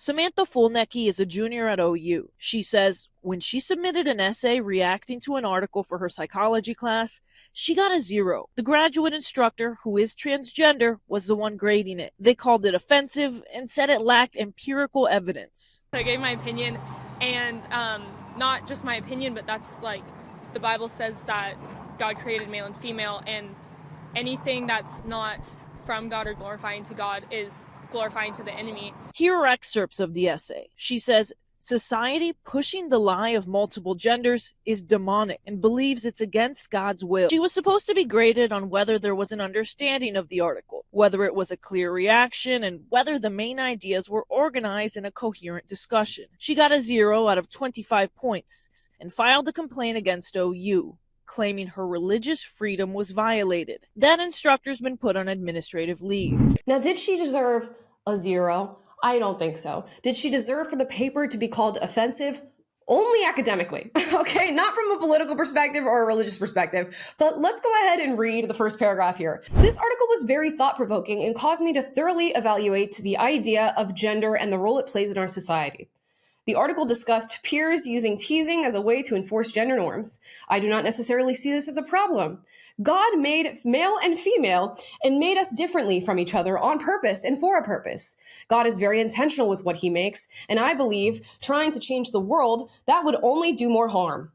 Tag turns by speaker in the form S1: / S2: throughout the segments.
S1: Samantha Fulnecki is a junior at OU. She says when she submitted an essay reacting to an article for her psychology class, she got a 0. The graduate instructor, who is transgender, was the one grading it. They called it offensive and said it lacked empirical evidence.
S2: I gave my opinion, and not just my opinion, but that's like the Bible says that God created male and female, and anything that's not from God or glorifying to God is glorifying to the enemy.
S1: Here are excerpts of the essay. She says, society pushing the lie of multiple genders is demonic and believes it's against God's will. She was supposed to be graded on whether there was an understanding of the article, whether it was a clear reaction, and whether the main ideas were organized in a coherent discussion. She got a 0 out of 25 points and filed a complaint against OU, claiming her religious freedom was violated. That instructor's been put on administrative leave.
S3: Now, did she deserve a 0? I don't think so. Did she deserve for the paper to be called offensive? Only academically, okay? Not from a political perspective or a religious perspective. But let's go ahead and read the first paragraph here. This article was very thought-provoking and caused me to thoroughly evaluate the idea of gender and the role it plays in our society. The article discussed peers using teasing as a way to enforce gender norms. I do not necessarily see this as a problem. God made male and female and made us differently from each other on purpose and for a purpose. God is very intentional with what he makes, and I believe trying to change the world, that would only do more harm.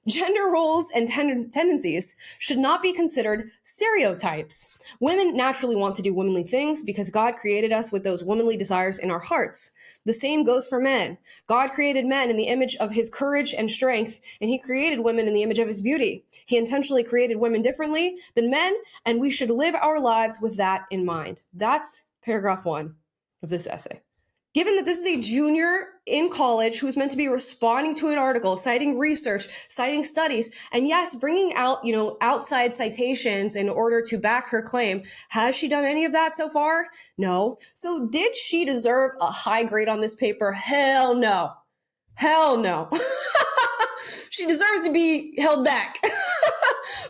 S3: Gender roles and tendencies should not be considered stereotypes. Women naturally want to do womanly things because God created us with those womanly desires in our hearts. The same goes for men. God created men in the image of his courage and strength, and he created women in the image of his beauty. He intentionally created women differently than men, and we should live our lives with that in mind. That's paragraph 1 of this essay. Given that this is a junior in college who is meant to be responding to an article, citing research, citing studies, and yes, bringing out, outside citations in order to back her claim, has she done any of that so far? No. So did she deserve a high grade on this paper? Hell no. Hell no. She deserves to be held back.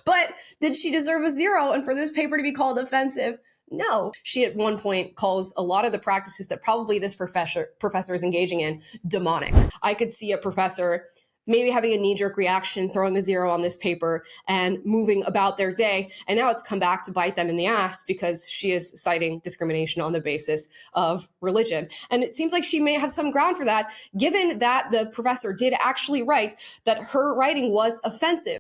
S3: But did she deserve a 0 and for this paper to be called offensive? No. She at one point calls a lot of the practices that probably this professor is engaging in demonic. I could see a professor maybe having a knee-jerk reaction, throwing a 0 on this paper and moving about their day. And now it's come back to bite them in the ass because she is citing discrimination on the basis of religion. And it seems like she may have some ground for that, given that the professor did actually write that her writing was offensive.